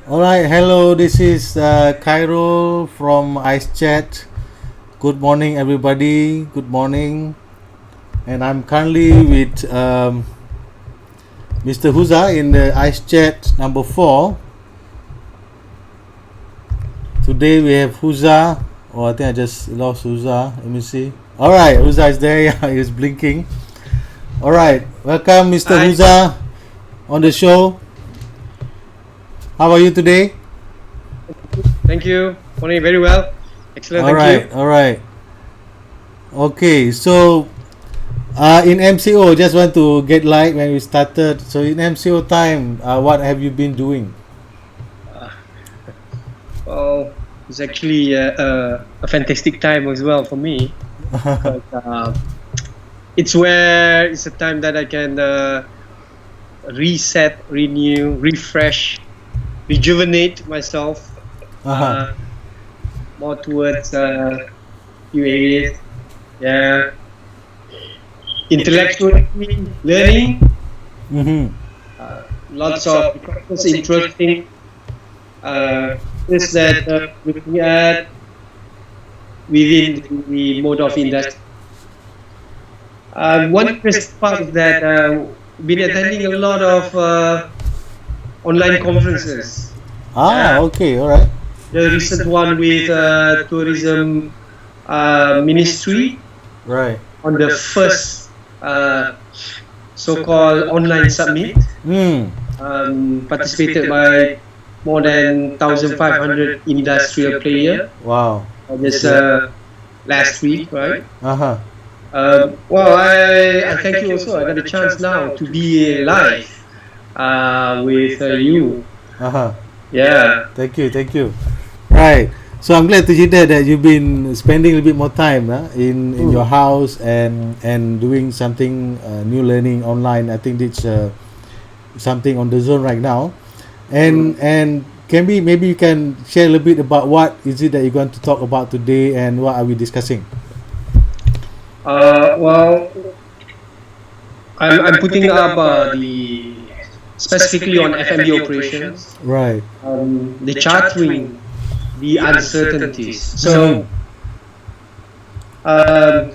All right, hello. This is Cairo from Ice Chat. Good morning, everybody. Good morning, and I'm currently with Mr. Huza in the Ice Chat number 4. Today we have Huza. Oh, I think I just lost Huza. Let me see. All right, Huza is there. Yeah, he's blinking. All right, welcome, Mr. Hi, Huza, on the show. How are you today? thank you. Morning, very well. Excellent, All thank you. right, all right. Okay, so in MCO, just want to get light when we started. So in MCO time, what have you been doing? Uh, well, it's actually a fantastic time as well for me because it's a time that I can reset, renew, refresh, rejuvenate myself Uh-huh. uh, more towards few areas. Yeah, intellectually learning, Mm-hmm. lots of interesting uh, is that looking at within the mode of industry. One interesting part is that been attending a lot of online conferences. Ah, Yeah, okay, all right. the recent one with tourism ministry Right. on the first uh, so-called online summit, Mm. participated by more than 1,500 industrial player. Wow. That's This good. last week, right? Uh-huh. Well, I thank you also. I got a chance now to be live with you. Uh-huh. Yeah. Thank you, thank you. Right. So I'm glad to hear that you've been spending a little bit more time in your Mm. house and doing something new learning online. I think it's something on the zone right now. Mm. And can we maybe you can share a little bit about what is it that you're going to talk about today and what are we discussing? Well, I'm putting up the specifically on FMB operations, Right. the chartering, the uncertainties. Mm-hmm. So um,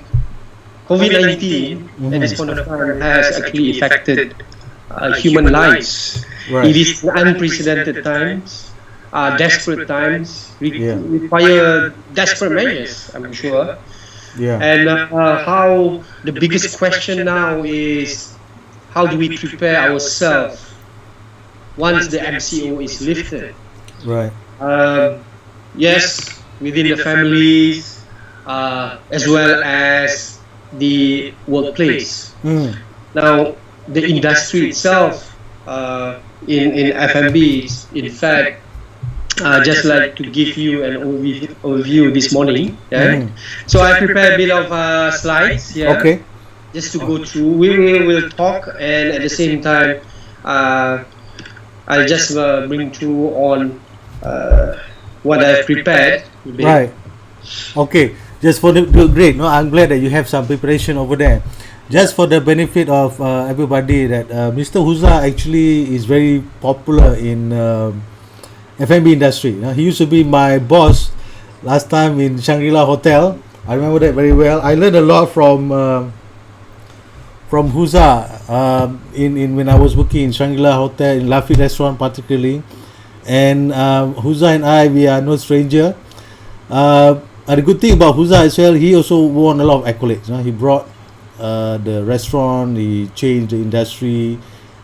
COVID-19 at this point of Mm-hmm. time has actually affected human lives. It Right. is unprecedented times, desperate times, Yeah. require desperate measures, I'm sure. Yeah. And how the biggest question now is how do we prepare ourselves once the MCO is lifted? Right. Um, yes, within the families, as well as the workplace. Mm. Now, the industry itself in FMB, in fact, just like to give you an overview this morning. Yeah? Mm-hmm. So I prepared a bit of slides here Okay. just to go through. We will talk, and at the same time, uh, I'll just bring through on what I've prepared a bit. Right. Okay. Just for the great. No, I'm glad that you have some preparation over there. Yeah. Just for the benefit of everybody, that Mr. Huza actually is very popular in F&B industry. He used to be my boss last time in Shangri-La Hotel. I remember that very well. I learned a lot from Huza in when I was working in Shangri-La Hotel in Lafi restaurant particularly, and Huza and I, we are no stranger. And the good thing about Huza as well, he also won a lot of accolades. He brought the restaurant, he changed the industry,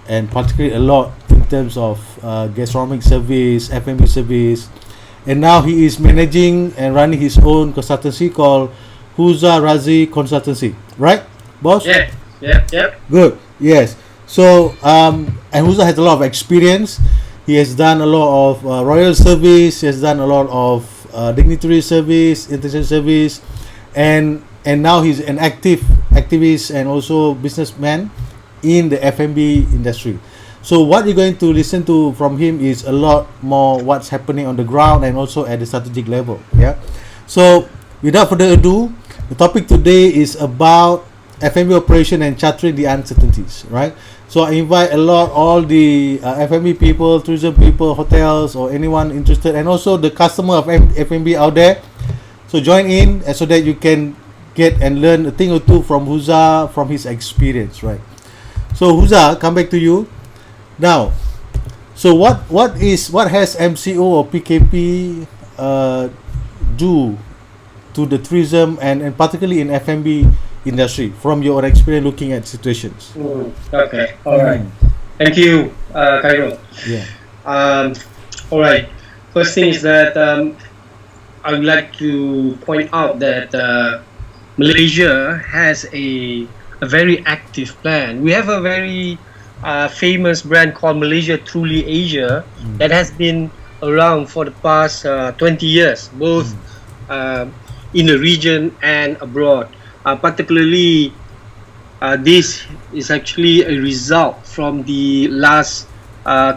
and particularly a lot in terms of gastronomic service, F&B service, and now he is managing and running his own consultancy called Huza Radzi Consultancy. Right, boss? Yeah. Yeah. Yeah. Good. Yes. So and Huza has a lot of experience. He has done a lot of royal service. He has done a lot of dignitary service, international service, and now he's an activist and also businessman in the F&B industry. So what you're going to listen to from him is a lot more what's happening on the ground and also at the strategic level. Yeah. So without further ado, the topic today is about F&B operation and chartering the uncertainties, right? So I invite all the F&B people, tourism people, hotels, or anyone interested, and also the customer of F&B out there. So join in so that you can get and learn a thing or two from Huza, from his experience, right? So Huza, come back to you now. So what has MCO or PKP do to the tourism and particularly in F&B industry from your experience looking at situations? Okay, all right. Thank you, Cairo. Yeah. All right. First thing is that I would like to point out that Malaysia has a very active plan. We have a very famous brand called Malaysia Truly Asia that has been around for the past 20 years, both in the region and abroad. Particularly, this is actually a result from the last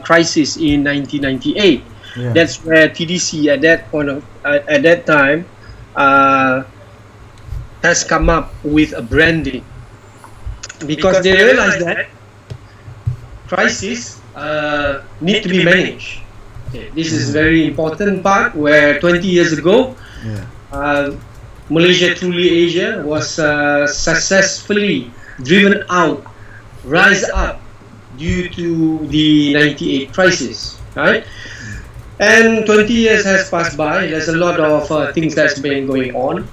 crisis in 1998. Yeah. That's where TDC at that time has come up with a branding, because they realized that crisis need to be managed. Okay, this is very important part where 20 years ago, Malaysia Truly Asia was successfully driven out, rise up due to the 98 crisis, right? And 20 years has passed by. There's a lot of things that's been going on.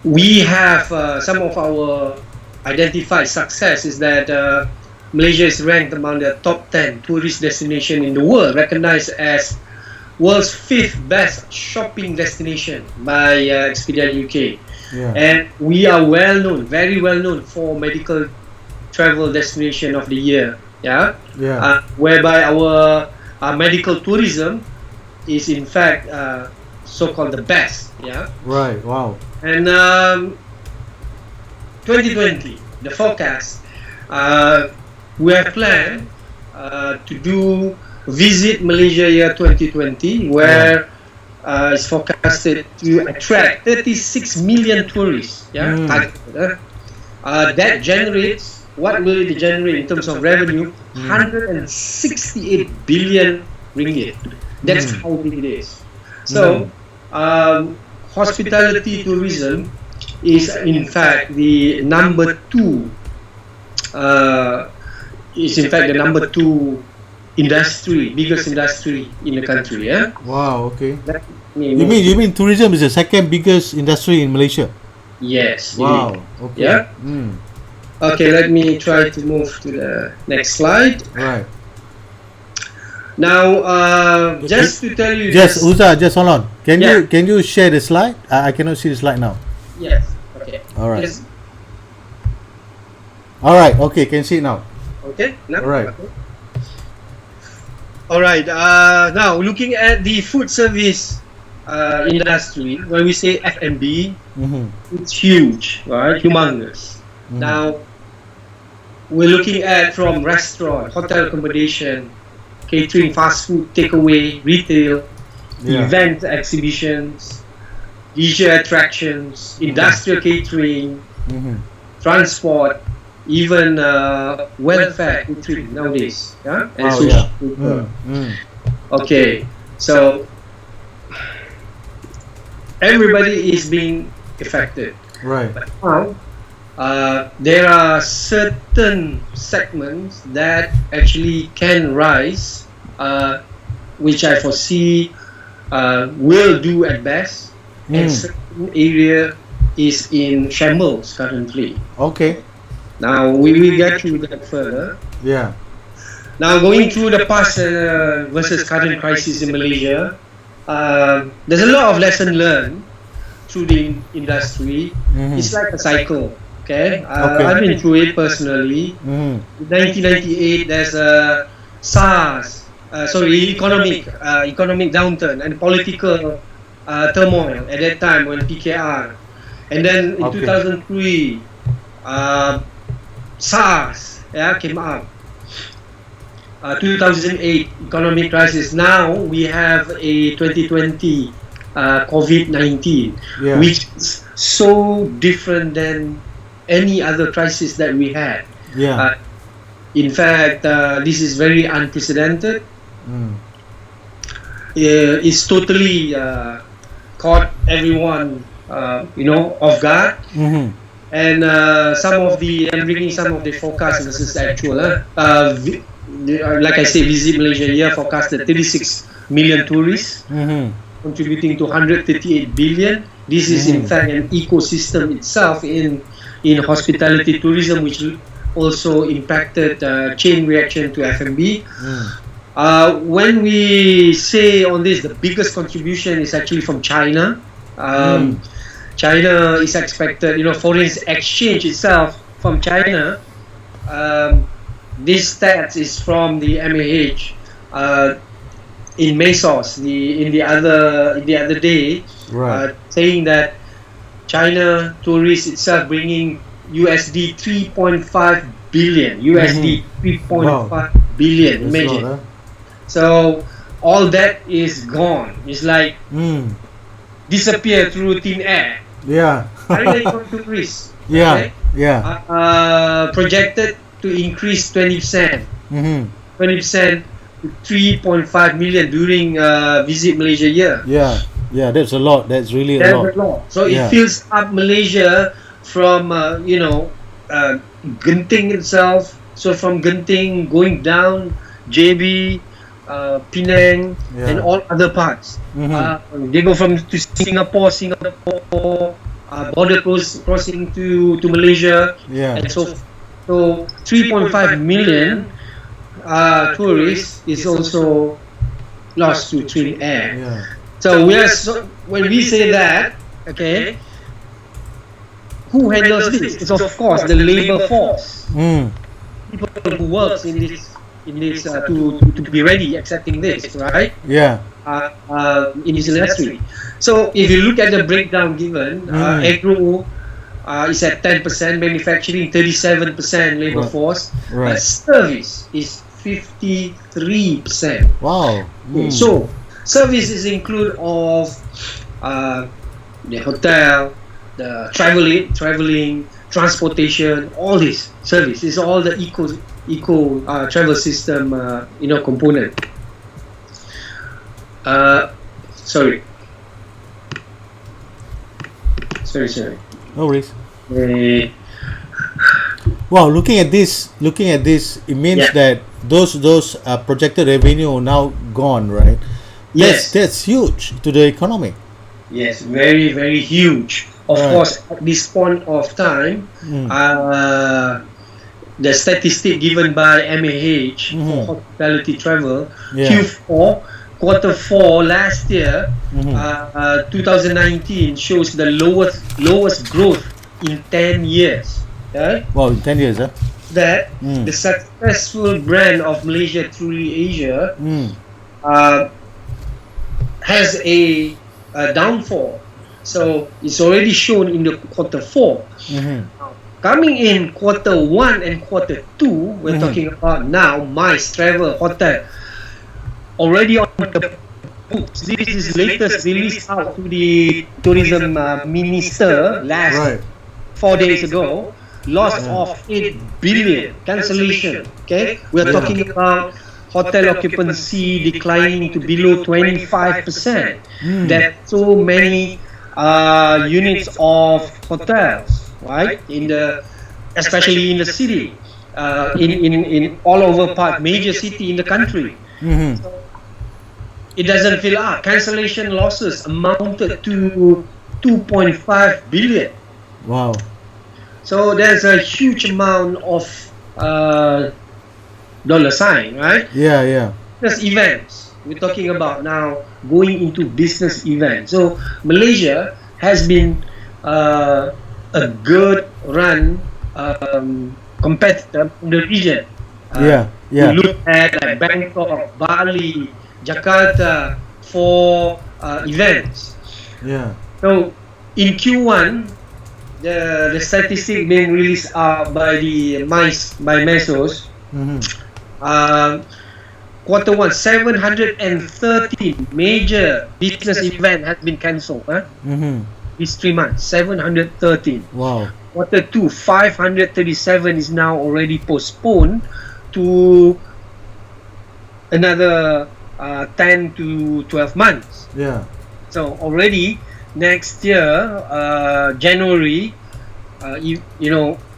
We have some of our identified success is that Malaysia is ranked among the top 10 tourist destination in the world, recognized as world's 5th best shopping destination by Expedia UK. Yeah. And we are well known, very well known for medical travel destination of the year. Yeah. Whereby our medical tourism is in fact so-called the best. Yeah. Right. Wow. And 2020, the forecast, we have planned to do Visit Malaysia year 2020, where it's forecasted to attract 36 million tourists. Yeah. That generates, what will it generate in terms of revenue? 168 billion ringgit. That's how big it is. So hospitality tourism is in fact the number 2 industry, biggest industry in the country. Yeah. Wow. Okay. You mean tourism is the second biggest industry in Malaysia? Yes. Wow. Okay. Yeah. Okay. Let me try to move to the next slide. Right. Now, just to tell you. Just Huza, just hold on. Can you share the slide? I cannot see the slide now. Yes. Okay. All right. Yes. All right. Okay. Can see it now. Okay. Now. All right. Okay. All right. Now looking at the food service industry, when we say F&B, it's huge, right? Humongous. Now we're looking at from restaurant, hotel accommodation, catering, fast food, takeaway, retail, event exhibitions, leisure attractions, industrial catering, transport, even welfare catering nowadays. Yeah? And Okay, so everybody is being affected. Right. But now, there are certain segments that actually can rise, which I foresee will do at best, and certain area is in shambles currently. Okay. Now we will get through that further. Yeah. Now going through the past versus current crisis in Malaysia, there's a lot of lesson learned through the industry. It's like a cycle. Okay, I've been through it personally. In 1998, there's a SARS, economic downturn and political turmoil at that time when PKR, and then in 2003, SARS came up. 2008 economic crisis. Now we have a 2020 COVID-19, which is so different than any other crisis that we had. Yeah. In fact, this is very unprecedented. It's totally caught everyone, off guard. And some of the, I'm bringing some of the forecast versus actual. Like I say, Visit Malaysia year forecasted 36 million tourists, contributing to 138 billion. This is in fact an ecosystem itself in hospitality tourism, which also impacted chain reaction to F&B. When we say on this, the biggest contribution is actually from China. China is expected, foreign exchange itself from China. This stats is from the MAH in Mesos the other day, Right. saying that China tourists itself bringing USD 3.5 billion. USD 3.5 billion. That's a Imagine. lot, huh? So all that is gone. It's like disappear through thin air. Yeah. Very tourists. Yeah. Okay? Yeah. Projected to increase 20%. 20% to 3.5 million during Visit Malaysia year. Yeah. Yeah. That's a lot. That's really a lot. So Yeah. it fills up Malaysia from Genting itself. So from Genting going down JB, Penang, and all other parts. They go to Singapore, border crossing to Malaysia, Yeah. and so 3.5 million tourists is also lost to thin air. Yeah. So when we say that, okay, who handles this? It's of course the labor force, people who works in this to be ready accepting this, right? Yeah. In this industry. So if you look at the breakdown given, agro is at 10%, manufacturing 37% labor force, Right. but service is 53%. Wow. So services include of the hotel, the traveling, transportation, all this service is all the eco travel system component. Sorry. No worries. Wow, looking at this, it means that those projected revenue are now gone, right? Yes. That's huge to the economy. Yes, very, very huge. Of course, at this point of time, the statistic given by MAH for hospitality travel, quarter four last year, 2019 shows the lowest growth in 10 years. Okay? Wow, in 10 years, huh? That the successful brand of Malaysia Truly Asia has a downfall. So it's already shown in the quarter four. Coming in quarter one and quarter two, we're talking about now MICE Travel Hotel already on the books. This is latest released out to the tourism minister last 4 days ago. Loss of 8 billion cancellation. Okay, we're talking about hotel occupancy declining to below 25%. There are so many units of hotels, right? Especially in the city, in all over major city in the country. So it doesn't fill up. Cancellation losses amounted to 2.5 billion. Wow. So there's a huge amount of dollar sign, right? Yeah. Business events. We're talking about now going into business events. So Malaysia has been a good run competitor in the region. You look at like Bangkok, Bali, Jakarta for events. Yeah. So in Q1, the statistic being released by the MICE by Mesos, quarter one, 730 major business event has been cancelled. these 3 months, 713. Wow. Quarter 2, 537 is now already postponed to another 10 to 12 months. Yeah. So already next year, January,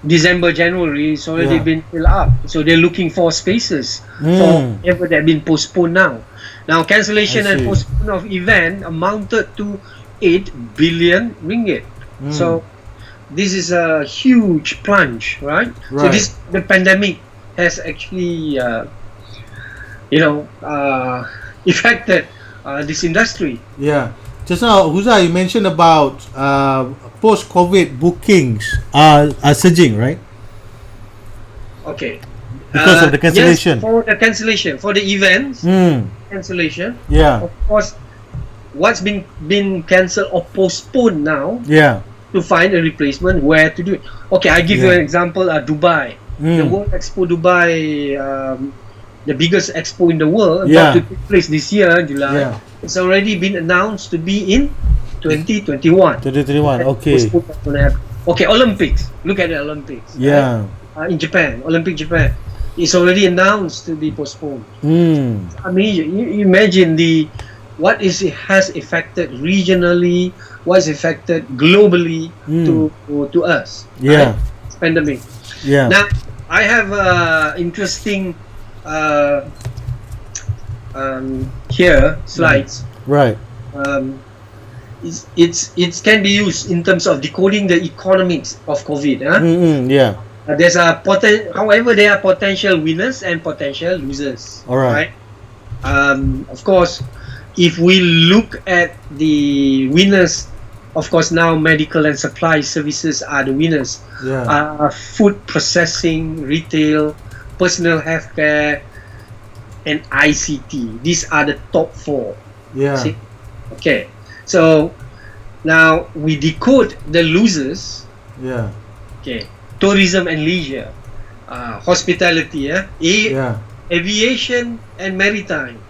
December, January, it's already been filled up. So they're looking for spaces for whatever that have been postponed now. Now, cancellation and postponement of event amounted to 8 billion ringgit. So this is a huge plunge, right? So the pandemic has actually, affected this industry. Yeah. Just now, Huza, you mentioned about post-COVID bookings are surging, right? Okay. Because of the cancellation. Yes, for the cancellation, for the events, cancellation. Yeah. Of course, what's been cancelled or postponed now. Yeah. To find a replacement, where to do it. Okay, I give you an example. Dubai, the World Expo Dubai, the biggest expo in the world, about to take place this year, July. Yeah. It's already been announced to be in 2021. 2021. Okay. Okay, Olympics. Look at the Olympics. Yeah. Right? In Japan, Olympic Japan, it's already announced to be postponed. I mean, you imagine what has affected regionally, what's affected globally to us. Yeah. Right? Pandemic. Yeah. Now, I have interesting here slides. Right. It can be used in terms of decoding the economics of COVID. Yeah. There's however, there are potential winners and potential losers. All right. Of course, if we look at the winners, of course, now medical and supply services are the winners. Yeah. Food processing, retail, personal healthcare, and ICT. These are the top 4. Yeah. See? Okay. So now we decode the losers. Yeah. Okay. Tourism and leisure, hospitality, aviation and maritime.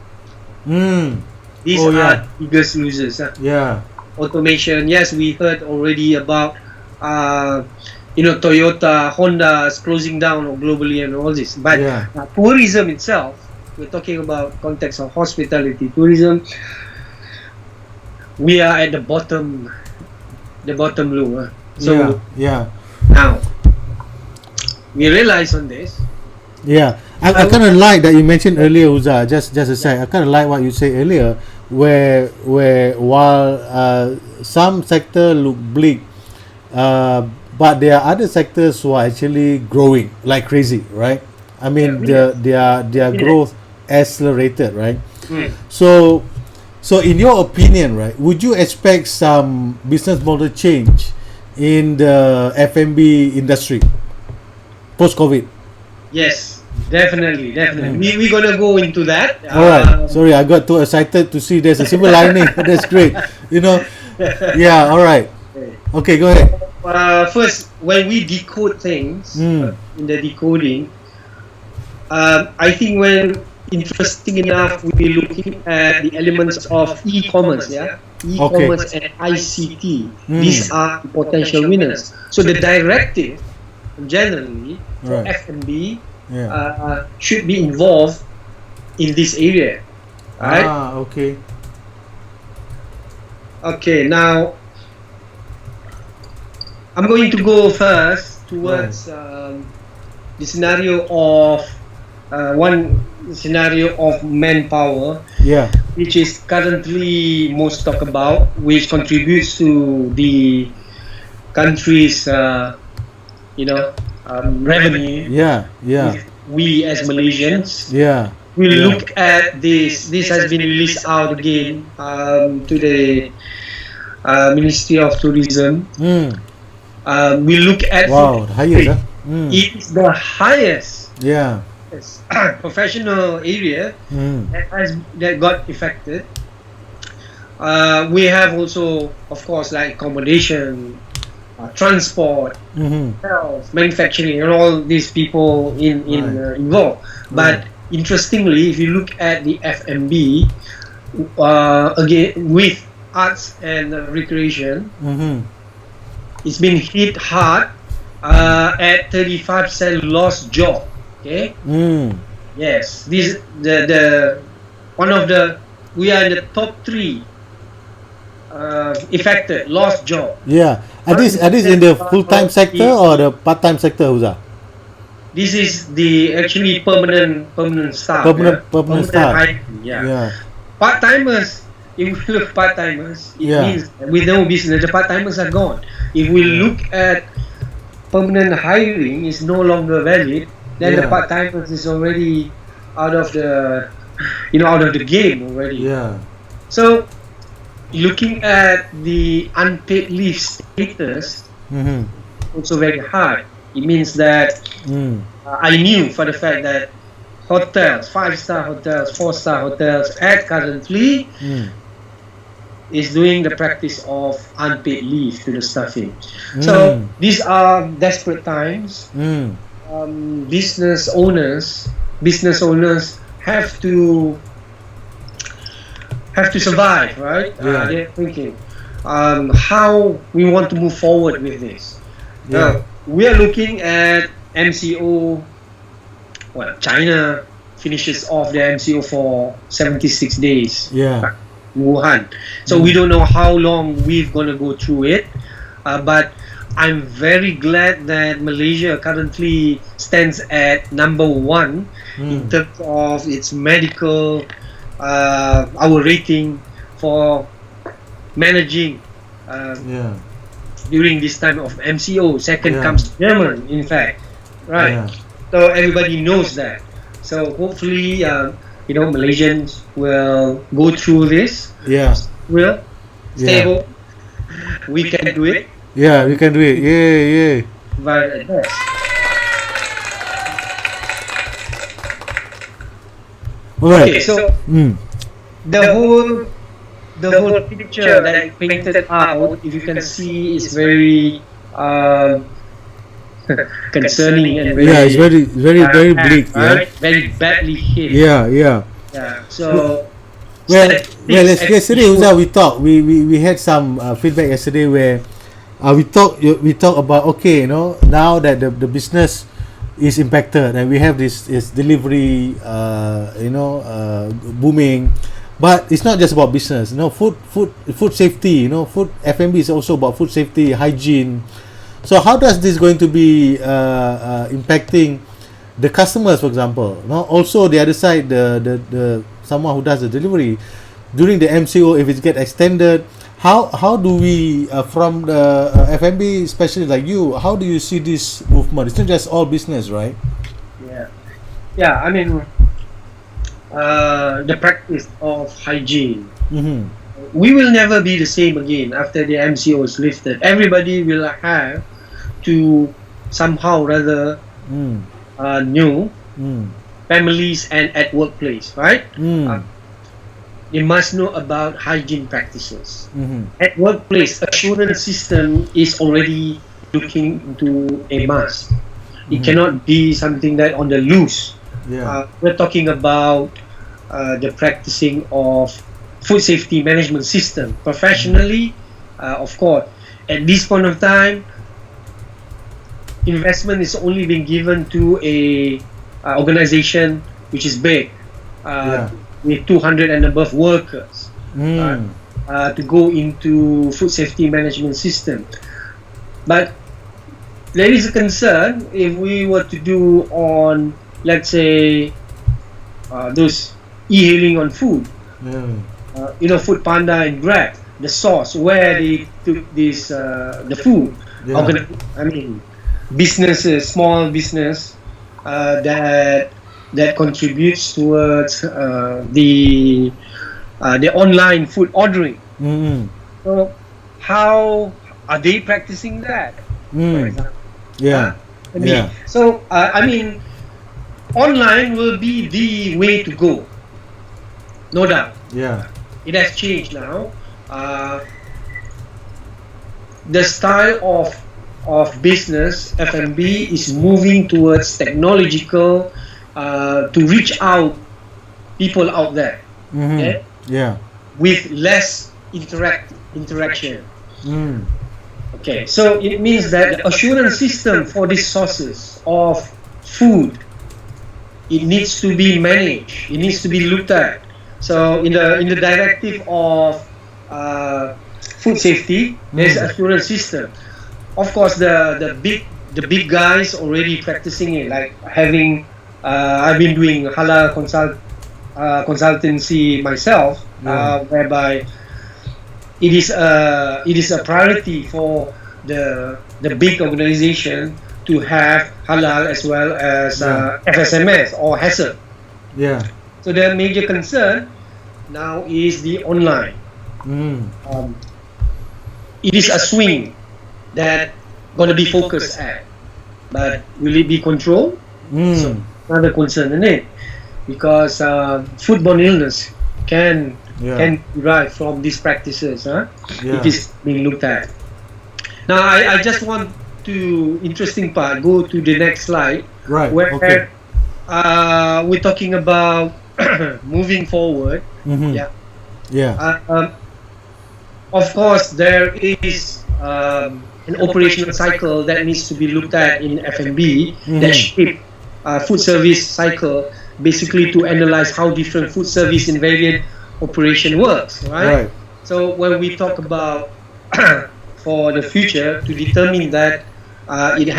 These are biggest losers. Yeah. Automation. Yes, we heard already about Toyota, Honda is closing down globally and all this. But tourism itself, we're talking about context of hospitality, tourism. We are at the bottom low. So now we realize on this. Yeah, I kind of like that you mentioned earlier, Huza. Just a sec. I kind of like what you said earlier, where while some sector look bleak, but there are other sectors who are actually growing like crazy, right? I mean, their growth accelerated, right? So in your opinion, right, would you expect some business model change in the F&B industry post-COVID? Yes, definitely. We're gonna go into that. Alright, sorry, I got too excited to see there's a silver lining. That's great. Yeah, alright. Okay, go ahead. First, when we decode things, in the decoding, I think interesting enough, we're looking at the elements of e-commerce, e-commerce and ICT. These are potential winners. So the directive, generally, for F&B should be involved in this area. Right? Okay. Okay, now I'm going to go first towards the scenario of one scenario of manpower, which is currently most talked about, which contributes to the country's revenue. We as Malaysians, we look at this. This has been released out again to the Ministry of Tourism. We look at it's the highest professional area that got affected. We have also, of course, like accommodation, transport, health, manufacturing, and all these people involved. But interestingly, if you look at the F&B, again with arts and recreation, Mm-hmm. it's been hit hard at 35% lost job. Okay. Mm. Yes, this the one of the we are in the top three affected lost job. Yeah. Not Are these in the full time about sector or the part time sector, Huza? this is the actually permanent staff. Yeah, Permanent permanent staff. hiring. Yeah, Yeah. part timers. If we look part timers, it Yeah. means with no business, the part timers are gone. If we Yeah. look at permanent hiring is no longer valid, then the Yeah. part timers is already out of the out of the game already. Yeah. So looking at the unpaid leave status Mm-hmm. also very hard. It means that Mm. I knew for the fact that hotels, 5-star hotels, 4-star hotels at currently Mm. is doing the practice of unpaid leave to the staffing. Mm. So these are desperate times. Mm. Business owners have to survive, right? Yeah. They're thinking how we want to move forward with this. Yeah. Now we are looking at MCO. Well, China finishes off their MCO for 76 days. Yeah. Wuhan. So we don't know how long we're gonna go through it, but I'm very glad that Malaysia currently stands at number one in terms of its medical, our rating for managing Yeah. during this time of MCO. Second Yeah. comes German, in fact, right? Yeah. So everybody knows that. So hopefully, Malaysians will go through this. Yeah. Will Yeah. stable. We can do it. Yeah. We can do it. Yeah. Yeah. But All right. okay, so Mm. the whole picture that I painted out, if you can see, is very concerning and very Yeah. It's very bleak. Yeah. right? Very badly hit. Yeah. Yeah. Yeah. So Well, statistics yesterday, actually Huza, we talked. We had some feedback yesterday where we talk about, okay, now that the business is impacted and we have this delivery booming, but it's not just about business. Food safety. Food F&B is also about food safety, hygiene. So how does this going to be impacting the customers, for example? Also the other side, the someone who does the delivery during the MCO, if it get extended, how do we from the F&B, especially like you, how do you see this movement? It's not just all business, right? yeah. I mean, the practice of hygiene. Mm-hmm. We will never be the same again after the MCO is lifted. Everybody will have to somehow rather know families and at workplace, right? They must know about hygiene practices. At workplace, assurance system is already looking into a must. It cannot be something that on the loose. Yeah. We're talking about the practicing of food safety management system professionally. Of course, at this point of time, investment is only being given to a organization which is big, with 200 and above workers, to go into food safety management system. But there is a concern if we were to do on, let's say, those e-hailing on food, Food Panda and Grab, the source where they took this the food. Businesses, small business that contributes towards the online food ordering. So how are they practicing that? For example? So online will be the way to go, no doubt. It has changed now. The style of business F&B is moving towards technological to reach out people out there, with less interaction. Mm. Okay, so it means that the assurance system for these sources of food, it needs to be managed. It needs to be looked at. So in the directive of uh, food safety, there's assurance system. Of course, the big guys already practicing it, like having. I've been doing halal consultancy myself, whereby it is a priority for the big organization to have halal as well as FSMS or HACCP. Yeah. So the major concern now is the online. Mm. It is a swing that going to be focused at, but will it be controlled? So Mm. another concern in it, because foodborne illness can derive from these practices, if it's being looked at. Now I just want to interesting part, go to the next slide, Right. where Okay. we're talking about moving forward. Mm-hmm. Yeah. Yeah. Of course, there is an operational cycle that needs to be looked at in F&B that shape food service cycle, basically to analyze how different food service in varied operation works, right? So when we talk about for the future, to determine that it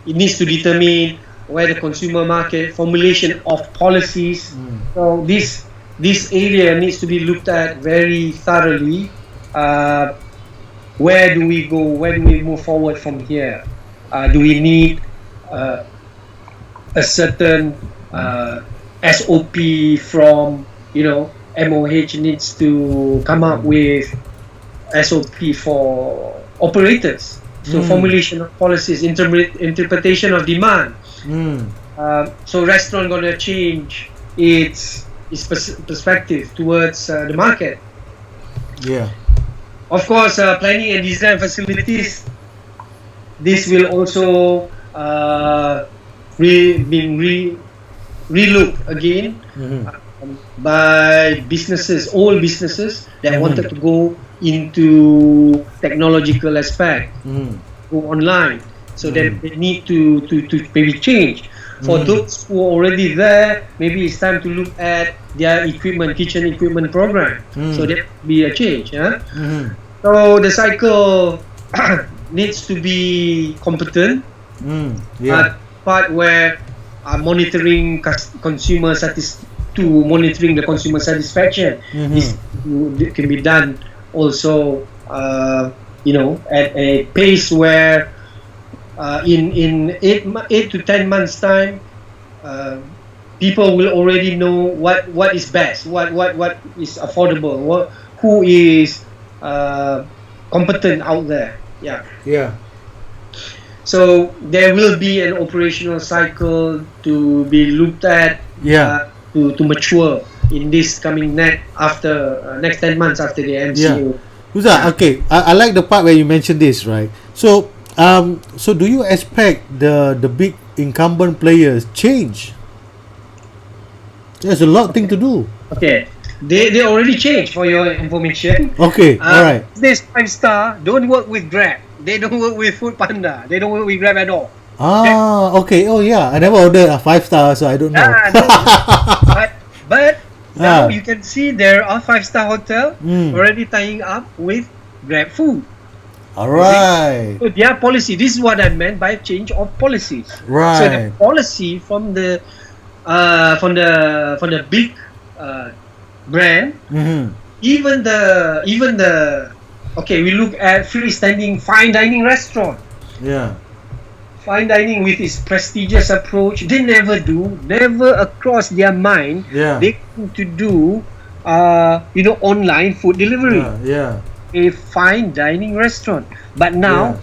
needs to determine where the consumer market formulation of policies. So this area needs to be looked at very thoroughly. Where do we go? Where do we move forward from here? Do we need a certain SOP from MOH needs to come up with SOP for operators? So formulation of policies, interpretation of demand. So restaurant gonna change its perspective towards the market. Yeah. Of course, planning and design facilities. This will also relooked again by all businesses that wanted to go into technological aspect, go online. So they need to maybe change. For those who are already there, maybe it's time to look at their kitchen equipment program. So there will be a change. So the cycle needs to be competent. Part where monitoring consumer monitoring the consumer satisfaction is can be done also. At a pace where in 8 to 10 months time, people will already know what is best, what is affordable, who is competent out there. Yeah. So there will be an operational cycle to be looked at, to mature in this coming after next 10 months after the MCO. Huza, okay, I like the part where you mentioned this, right? So so do you expect the big incumbent players change? There's a lot of thing to do. Okay, they already changed, for your information. Okay, all right. This 5-star don't work with Grab. They don't work with Food Panda. They don't work with Grab at all. Okay. Oh yeah, I never ordered a 5-star, so I don't know. But now you can see there are 5-star hotel already tying up with Grab Food. All right. So their policy. This is what I meant by change of policies. Right. So the policy from the big brand, even the okay, we look at freestanding fine dining restaurant. Yeah. Fine dining with its prestigious approach, they never across their mind. They need to do online food delivery. A fine dining restaurant. But now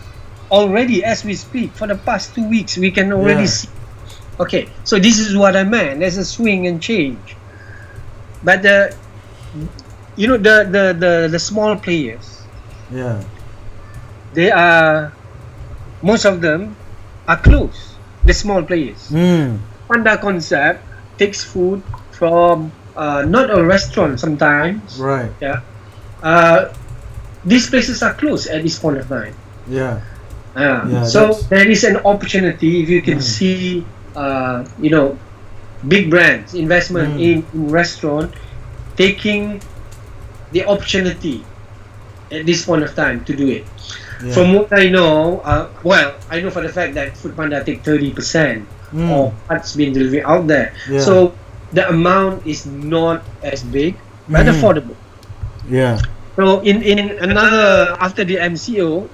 already as we speak, for the past 2 weeks, we can already see. Okay, so this is what I meant. There's a swing and change. But the small players, they are, most of them are close. The small players. Panda concept takes food from not a restaurant sometimes. Right. Yeah. uh, these places are closed at this point of time. Yeah. Yeah, So that's there is an opportunity if you can mm, see, big brands investment mm, in restaurant taking the opportunity at this point of time to do it. yeah. From what I know, I know for the fact that Foodpanda take 30% Mm, of what's been delivered out there. yeah. So the amount is not as big, but Mm-hmm. affordable. Yeah. So in another after the MCO,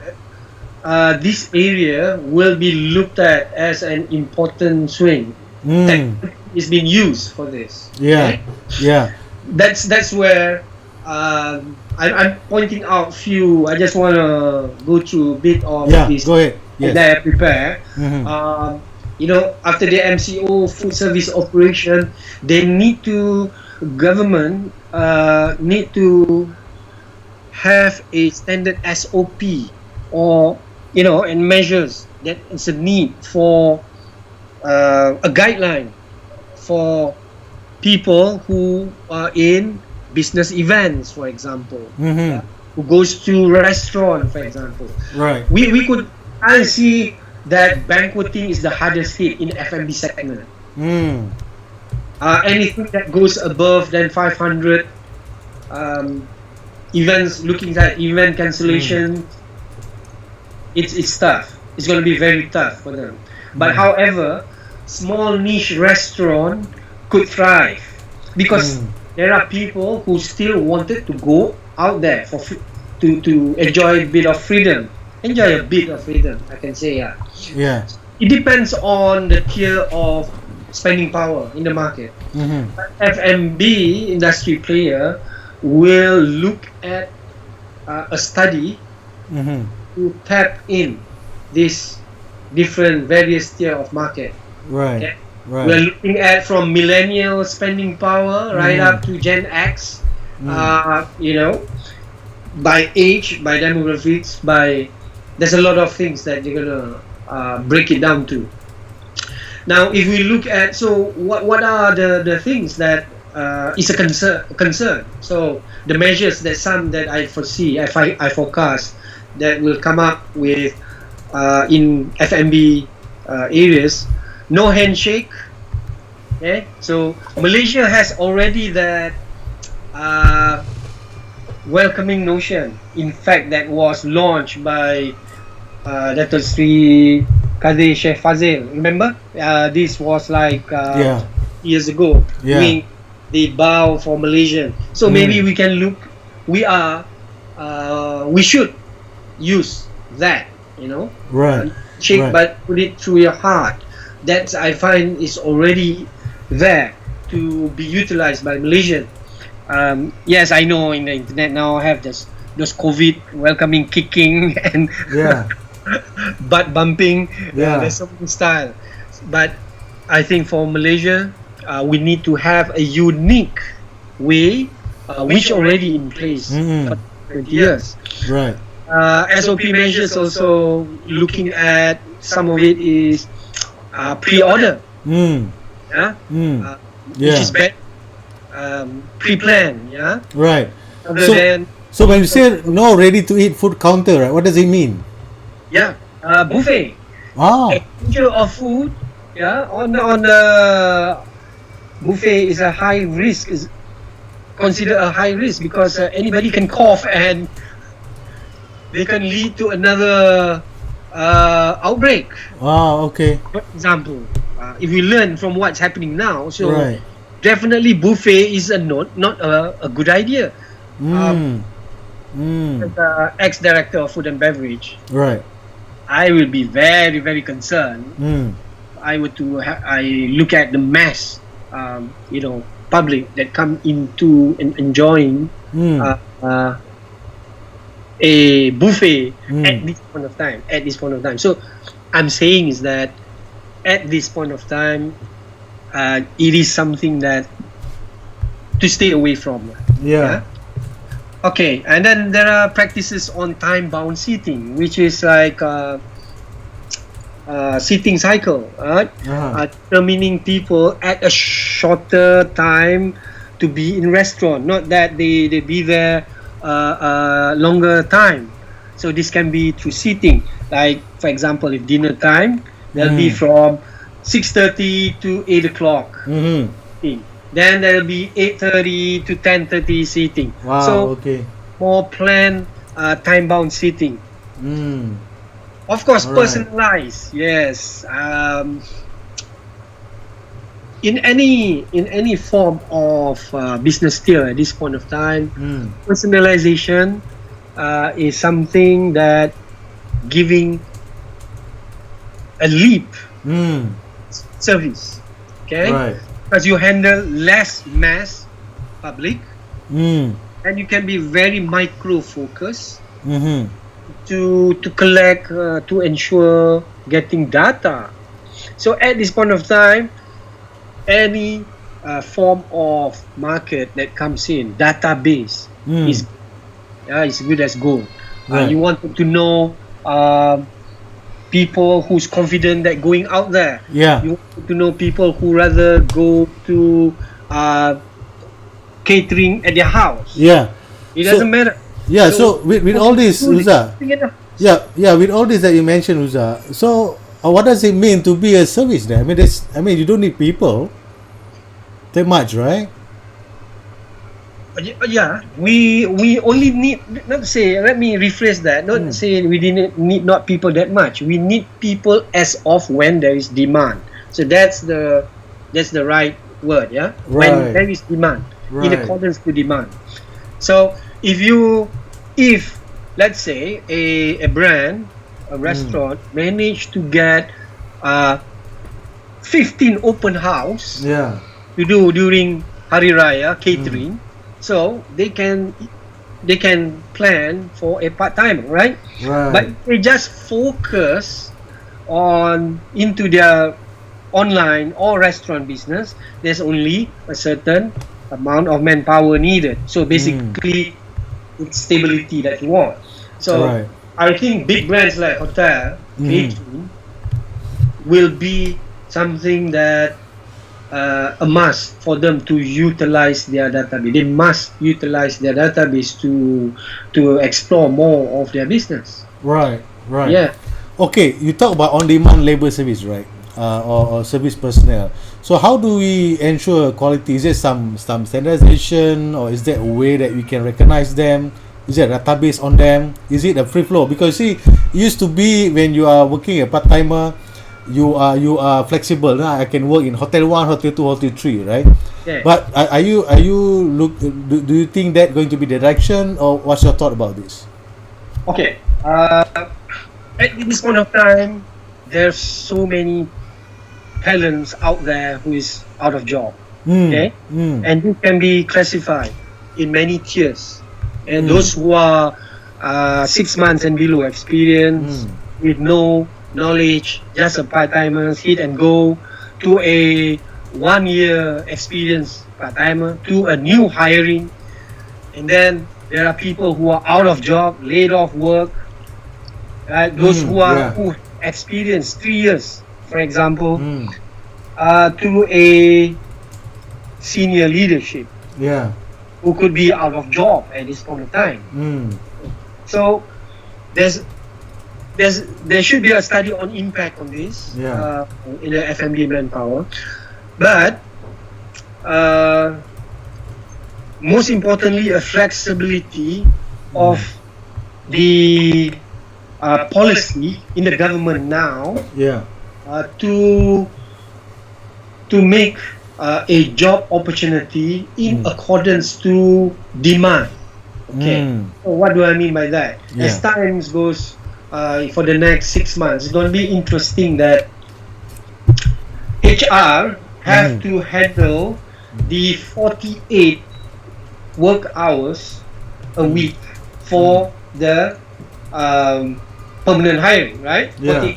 this area will be looked at as an important swing. Mm, Technology is being used for this. yeah. Okay, Yeah. that's where I'm pointing out few. I just want to go through a bit of Yeah. this Go ahead. that Yes. I prepare. Mm-hmm. After the MCO food service operation, they need to government need to have a standard SOP or and measures that is a need for a guideline for people who are in business events, for example, Mm-hmm. who goes to restaurant, for example. Right. We could I see that banqueting is the hardest hit in F&B segment. Mm. Anything that goes above than 500 um, events, looking at event Mm. cancellation, it's tough. It's going to be very tough for them. But Mm. however, small niche restaurant could thrive because Mm. there are people who still wanted to go out there to enjoy a bit of freedom. Enjoy a bit of freedom, I can say. Yeah. Yeah. It depends on the tier of spending power in the market. Mm-hmm. F&B industry player will look at a study Mm-hmm. to tap in this different various tier of market. Right. Okay, we're Right. looking at from millennial spending power right Mm-hmm. up to Gen X. Mm. By age, by demographics, by there's a lot of things that you're gonna break it down to. Now, if we look at what are the things that is a concern. So the measures that some that I foresee, I forecast that will come up with in FMB areas, no handshake. Okay, so Malaysia has already that uh, welcoming notion. In fact, that was launched by Dr. Sri Kadir Sheikh Fazil. Remember, this was like Yeah. years ago, Yeah. doing the bow for Malaysian. So maybe Mm. we can look. We should use that. Right. Shake, Right. but put it through your heart. That I find is already there to be utilized by Malaysian. Yes, I know in the internet now have those COVID welcoming kicking and Yeah. butt bumping. Yeah. There's so many style, but I think for Malaysia, we need to have a unique way, which already in place Mm. for 20 years. Right. SOP measures also looking at some of it is pre-order, Mm. yeah, Mm. which is Yeah. better, pre-planned, yeah, Right. other So, than so when you say no ready-to-eat food counter, right, what does it mean? buffet. Ah. Exposure of food, yeah, on the buffet is a high risk, is considered a high risk because anybody can cough and they can lead to another outbreak. Ah. Okay. For example, if we learn from what's happening now, so Right. definitely buffet is not a good idea. Mm. As Mm. ex-director of food and beverage, Right. I will be very very concerned. Mm. I look at the mass, public that come into and enjoying Mm. A buffet Mm. at this point of time. At this point of time, so I'm saying is that at this point of time, it is something that to stay away from. Yeah. Okay, and then there are practices on time-bound seating, which is like seating cycle, right? Uh-huh. Determining people at a shorter time to be in restaurant, not that they be there longer time. So this can be through seating. Like for example, if dinner time, there'll be from 6:30 to 8 o'clock. Then there'll be 8:30 to 10:30 seating. Wow. So Okay. more planned, time-bound seating. Mm. Of course, Alright. personalized. Yes. In any form of business tier at this point of time, personalization is something that giving a leap service. Okay. Right. Because you handle less mass public, and you can be very micro focused to collect, to ensure getting data. So at this point of time, any form of market that comes in, database is good as gold. Right. You want to know people who's confident that going out there. Yeah. You want to know people who rather go to catering at their house. Yeah. It doesn't matter. Yeah. So with all this, Huza. Yeah. With all this that you mentioned, Huza. So what does it mean to be a service there? I mean, you don't need people that much, right? Yeah, we only need, not say, let me rephrase that, not say we didn't need not people that much. We need people as of when there is demand. So that's the right word, yeah. Right. When there is demand, in Right. accordance to demand. So if let's say a brand, a restaurant managed to get 15 open house Yeah. to do during Hari Raya catering, so they can plan for a part-time, right? Right. But if they just focus into their online or restaurant business, there's only a certain amount of manpower needed. So basically, it's stability that you want. So Right. I think big brands like hotel catering will be something that a must for them to utilize their database. They must utilize their database to explore more of their business. Right. Right. Yeah. Okay, you talk about on-demand labor service, right? Or service personnel. So how do we ensure quality? Is there some standardization, or is there a way that we can recognize them? Is there a database on them? Is it a free flow? Because see, it used to be when you are working a part-timer, you are flexible. I can work in hotel 1, hotel 2, hotel 3, right? Yeah. But are you do you think that going to be the direction, or what's your thought about this? Okay. At this point of time, there's so many talents out there who is out of job. Okay, and this can be classified in many tiers. And those who are 6 months and below experience with no knowledge, just a part-timers, hit and go, to a 1 year experience part-timer, to a new hiring. And then there are people who are out of job, laid off work, those who experience 3 years, for example, to a senior leadership, who could be out of job at this point of time. So there should be a study on impact on this in the FMD manpower, but most importantly, a flexibility of the policy in the government now to make a job opportunity in accordance to demand. Okay, so what do I mean by that? As times goes for the next 6 months, it's going to be interesting that HR have to handle the 48 work hours a week for the permanent hiring, right? Yeah.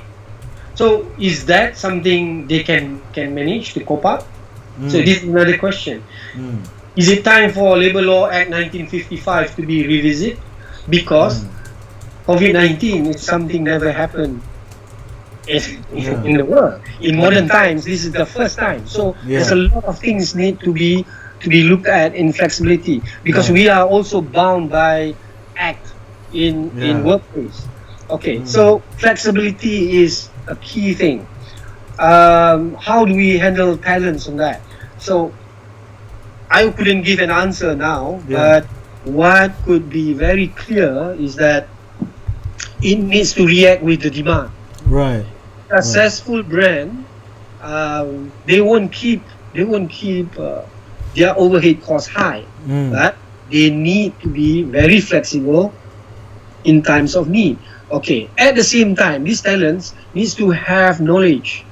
So is that something they can manage to cope up? So this is another question. Is it time for Labour Law Act 1955 to be revisited? Because COVID-19 is something never happened in the world. In modern times, this is the first time. So there's a lot of things need to be to be looked at in flexibility, because Right. we are also bound by act in workplace. Okay, Mm. so flexibility is a key thing. How do we handle talents on that? So I couldn't give an answer now, Yeah. but what could be very clear is that it needs to react with the demand. Right. Successful brand, they won't keep their overhead costs high, Mm. but they need to be very flexible in times of need. Okay, at the same time, these talents needs to have knowledge,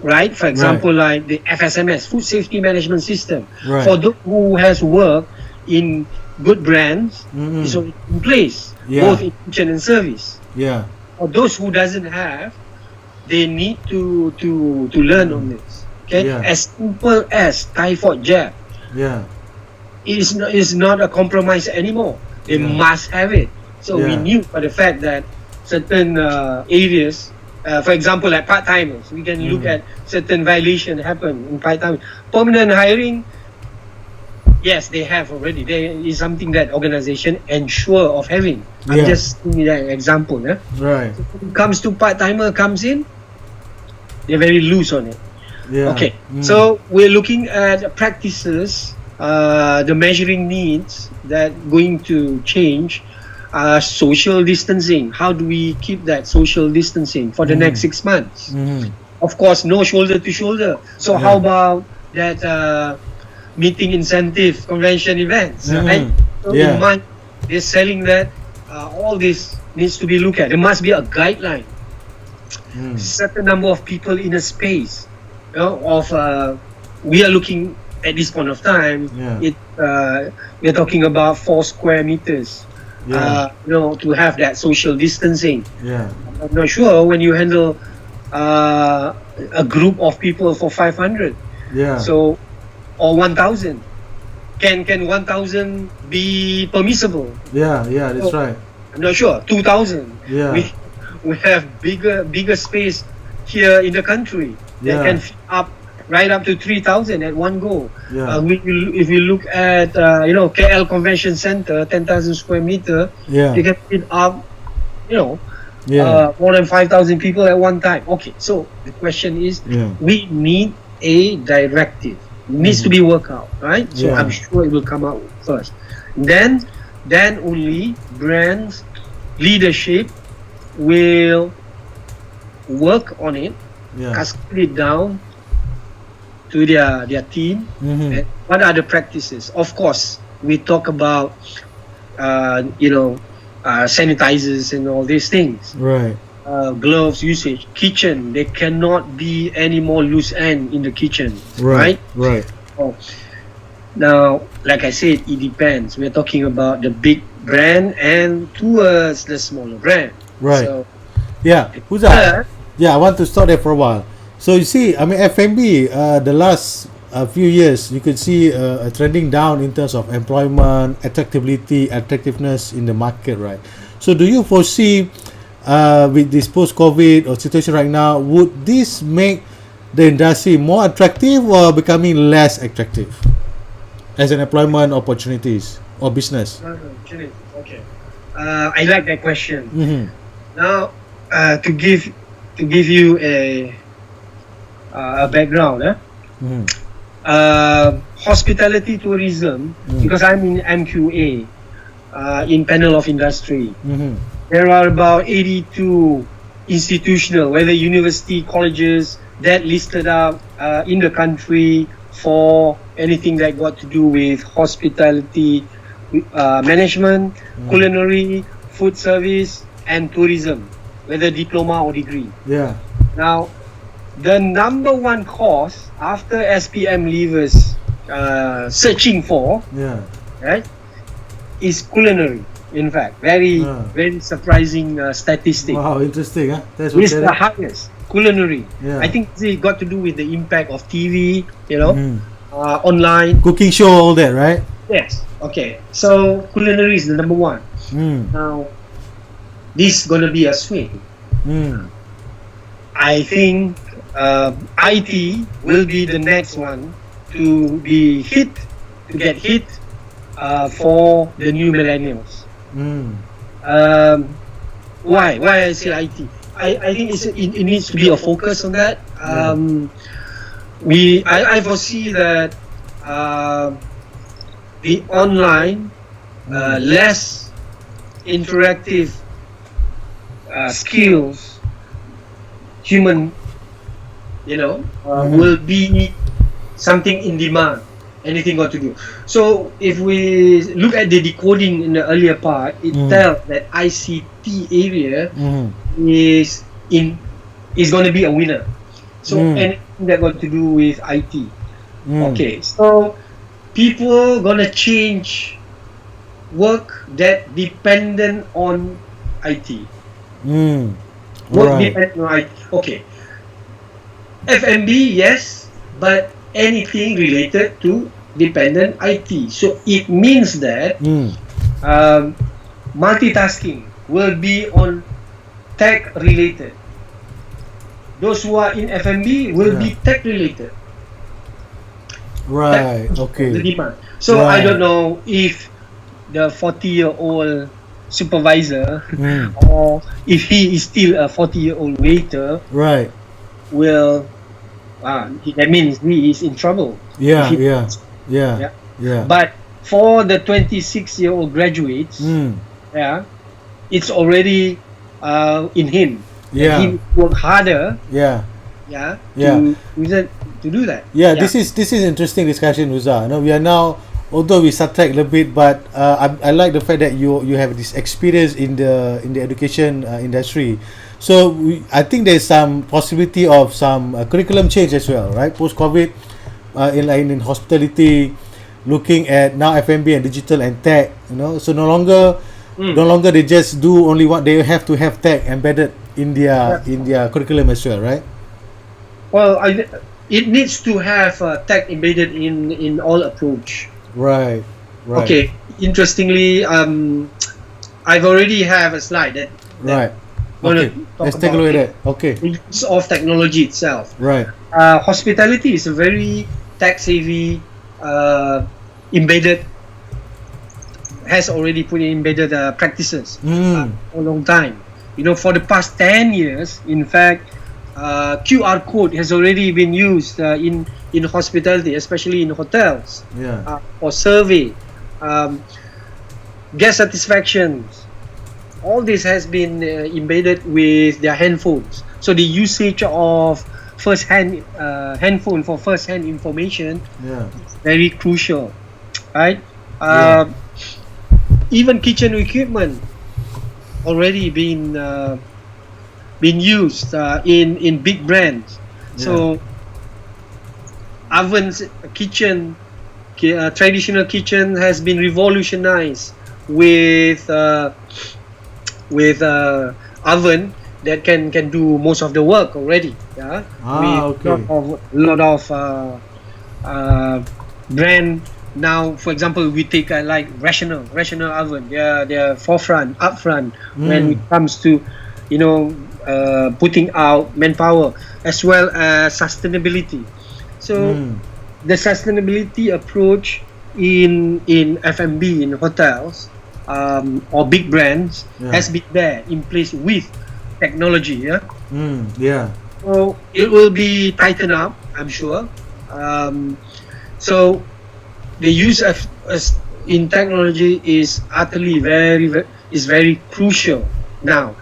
right? For Right. example, like the FSMS, Food Safety Management System. Right. For those who has worked in good brands, is Mm-mm. already in place, Yeah. both in kitchen and service. Yeah. For those who doesn't have, they need to learn on this. Okay, Yeah. as simple as typhoid jab Yeah. is not a compromise anymore. They Yeah. must have it. So we Yeah. knew for the fact that certain areas, for example, like part timers, we can look Mm. at certain violation happen in part time. Permanent hiring, yes, they have already. There is something that organization ensure of having. I'm Yeah. just giving you an example. Right. When it comes to part timer comes in, they're very loose on it. Yeah. Okay, Mm. so we're looking at practices, the measuring needs that going to change. Social distancing. How do we keep that social distancing for the next 6 months? Mm. Of course, no shoulder to shoulder. So Yeah. how about that meeting incentive convention events, right? So Yeah. in mind, they're selling that. All this needs to be looked at. There must be a guideline. Mm. Certain number of people in a space, we are looking at this point of time. Yeah. We're talking about 4 square meters. Yeah. To have that social distancing. Yeah. I'm not sure when you handle a group of people for 500. Yeah. So, or 1,000. Can 1,000 be permissible? Yeah. Yeah. That's So, right. I'm not sure. 2,000. Yeah. We have bigger space here in the country that Yeah. can fit up right up to 3,000 at one go. Yeah. If we look at KL Convention Center, 10,000 square meter, Yeah. you can fit up Yeah. more than 5,000 people at one time. Okay, so the question is, Yeah. we need a directive. It needs to be worked out, right? So Yeah. I'm sure it will come out first. Then only brands leadership will work on it, Yeah. cascade it down to their team. Mm-hmm. And what are the practices? Of course, we talk about sanitizers and all these things. Right. Gloves usage, kitchen. There cannot be any more loose end in the kitchen, Right. right? Right. Oh. Now, like I said, it depends. We're talking about the big brand and towards the smaller brand. Right. So, Yeah. Who's that? Yeah. I want to stop there for a while. So you see, I mean, F&B, the last few years, you could see a trending down in terms of employment, attractiveness in the market, right? So do you foresee, with this post-COVID or situation right now, would this make the industry more attractive or becoming less attractive as an employment opportunities or business? Okay. I like that question. Mm-hmm. Now, to give you a background, Mm-hmm. hospitality tourism, because I'm in MQA, in panel of industry. Mm-hmm. There are about 82 institutional, whether university, colleges, that listed up in the country for anything that got to do with hospitality management, culinary, food service, and tourism, whether diploma or degree. Yeah. Now, the number one course after SPM leavers searching for, Yeah. right, is culinary. In fact, very surprising statistic. Wow, interesting, huh? That's what It's the highest, culinary. Yeah. I think it got to do with the impact of TV, online. Cooking show, all that, right? Yes. Okay. So culinary is the number one. Mm. Now, this is gonna be a swing. Mm. I think IT will be the next one to be hit, to get hit for the new millennials. Why? Why I say IT? I think it needs to be a focus on that. I foresee that the online, less interactive skills, human, will be something in demand. Anything got to do. So if we look at the decoding in the earlier part, it tells that ICT area is going to be a winner. So anything that got to do with IT. Okay, so people gonna change work that dependent on IT. Work dependent on IT. Okay. FMB, yes, but anything related to dependent IT. So it means that multitasking will be on tech related. Those who are in FMB will be tech related. Right. Okay. The demand. So I don't know if the 40-year-old supervisor or if he is still a 40-year-old waiter. Right. Will that means he is in trouble. Yeah. But for the 26-year-old graduates, it's already in him. Yeah. He work harder. To do that. This is interesting discussion, Huza. We are now, although we subtract a little bit, but I like the fact that you have this experience in the education industry. So I think there's some possibility of some curriculum change as well, right? Post COVID, in hospitality, looking at now FMB and digital and tech. So no longer they just do only what they have to have tech embedded in their curriculum as well, right? Well, it needs to have tech embedded in all approach. Right. Okay. Interestingly, I've already have a slide that right. Okay. Let's take a look at that. Okay. Use of technology itself. Right. Hospitality is a very tech savvy, embedded. Has already put in embedded practices for a long time. For the past 10 years, in fact, QR code has already been used in hospitality, especially in hotels. For survey, guest satisfaction. All this has been embedded with their handphones. So the usage of first-hand handphone for first-hand information is very crucial, right? Even kitchen equipment already been used in big brands. So ovens, kitchen, traditional kitchen has been revolutionized with oven that can do most of the work already. Lot of brand. Now, for example, we take like Rational oven. They're up front when it comes to putting out manpower as well as sustainability. So the sustainability approach in F&B, in hotels or big brands has been there in place with technology. So it will be tightened up, I'm sure. So the use of in technology is utterly very crucial now.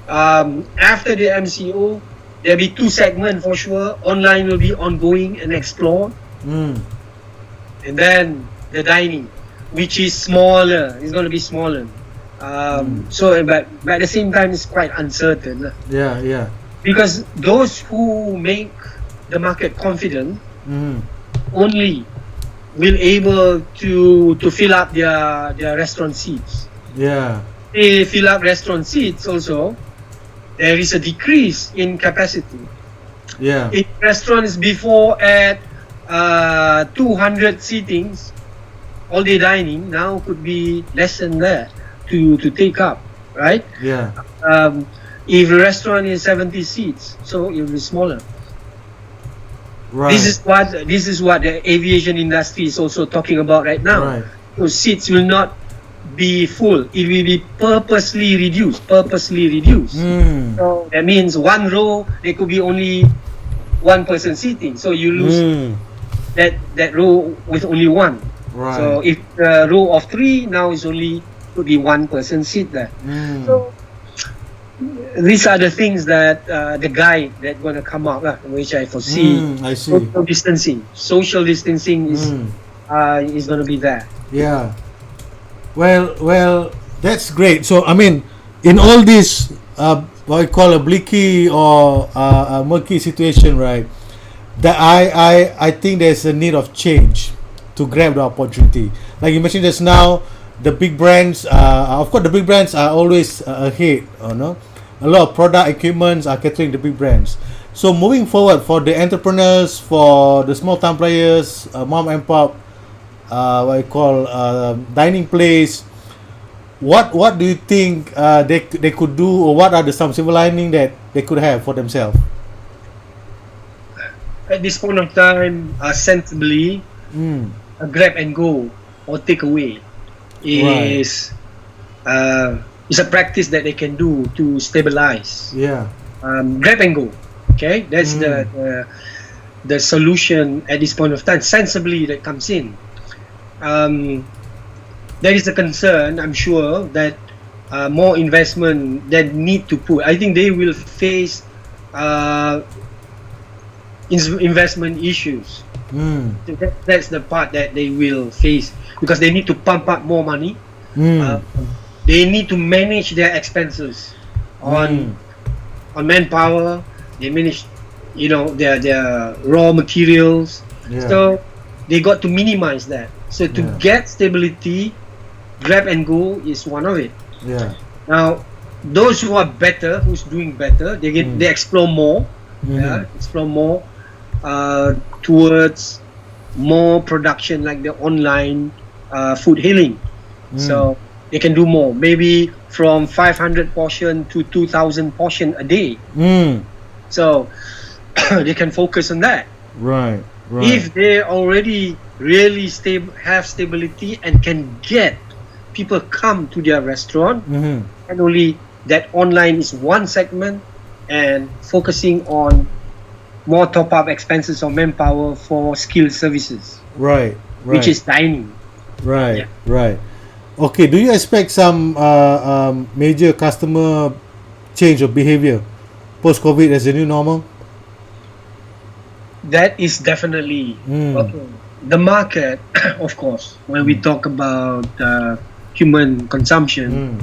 After the MCO, there'll be two segments for sure. Online will be ongoing and explored, and then the dining, which is smaller. It's going to be smaller. So, but at the same time, it's quite uncertain. Because those who make the market confident only will able to fill up their restaurant seats. They fill up restaurant seats also. There is a decrease in capacity. In restaurants before at 200 seatings, all day dining now could be less than that to take up, right? If the restaurant is 70 seats, so it will be smaller. Right. This is what the aviation industry is also talking about right now. Right. So seats will not be full. It will be purposely reduced. Purposely reduced. Mm. So that means one row there could be only one person sitting. So you lose Mm. that row with only one. Right. So if a row of three, now is only could be one person sit there. Mm. So these are the things that the guide that going to come out, which I foresee. I see. Social distancing is going to be there. Yeah. Well, that's great. So, I mean, in all this, what I call a bleaky or a murky situation, right? That I think there's a need of change to grab the opportunity. Like you mentioned just now, the big brands, of course, the big brands are always ahead. No, a lot of product equipments are catering the big brands. So moving forward, for the entrepreneurs, for the small time players, mom and pop, what I call dining place. What do you think they could do, or what are the some silver lining that they could have for themselves? At this point of time, sensibly, a grab and go or take away is a practice that they can do to stabilize. Yeah. Grab and go. Okay, that's the solution at this point of time. Sensibly, that comes in. There is a concern, I'm sure, that more investment that need to put. I think they will face investment issues. So that's the part that they will face, because they need to pump up more money. They need to manage their expenses on manpower. They manage, their raw materials. Yeah. So they got to minimize that. So to get stability, grab and go is one of it. Yeah. Now, those who are better, who's doing better, they explore more. Explore more towards more production, like the online food hailing. So they can do more, maybe from 500 portion to 2,000 portion a day. So they can focus on that. Right. If they already really have stability and can get people come to their restaurant, and only that online is one segment, and focusing on more top-up expenses or manpower for skilled services, Right. which is dining. Right. Okay, do you expect some major customer change of behavior post-COVID as the new normal? That is definitely okay. The market, of course, when we talk about human consumption,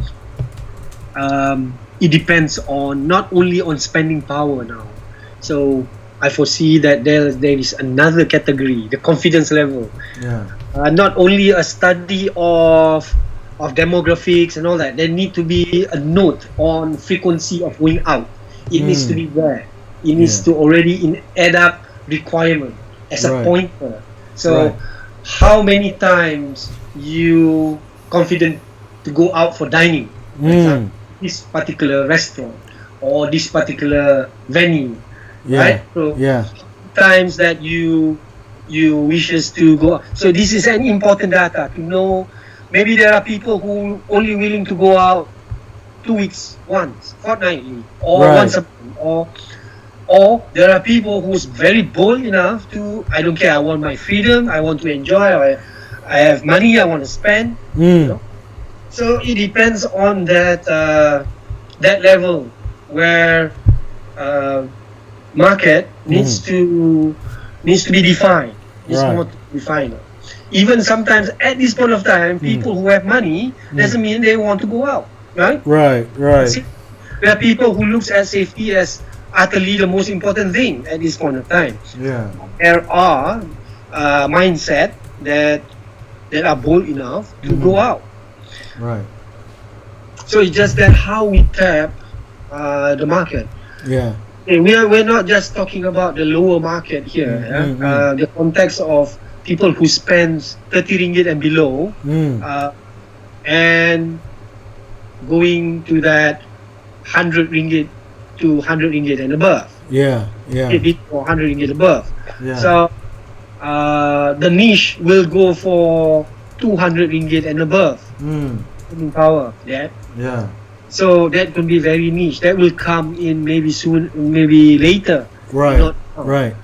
it depends on not only on spending power now. So I foresee that there is another category, the confidence level. Not only a study of demographics and all that. There need to be a note on frequency of going out. It needs to be there. It needs to already add up requirement as a pointer. So how many times you confident to go out for dining, for example, this particular restaurant or this particular venue, right? So times that you wishes to go. So this is an important data to know. Maybe there are people who only willing to go out 2 weeks once, fortnightly, or once a month, or there are people who's very bold enough to, I don't care, I want my freedom, I want to enjoy, or I have money, I want to spend. So it depends on that level where market needs to be defined. It's more defined. Even sometimes at this point of time, people who have money doesn't mean they want to go out, right? Right. There are people who looks at safety as utterly the most important thing at this point of time. There are mindset that are bold enough to go out. Right. So it's just that how we tap the market. We're not just talking about the lower market here. The context of people who spends 30 ringgit and below, and going to that 100 ringgit to 100 ringgit and above. Yeah. Yeah. 80 or 100 ringgit above. Yeah. So the niche will go for 200 ringgit and above in power. Yeah. Yeah. So that could be very niche. That will come in maybe soon, maybe later. Right. Not now. Right.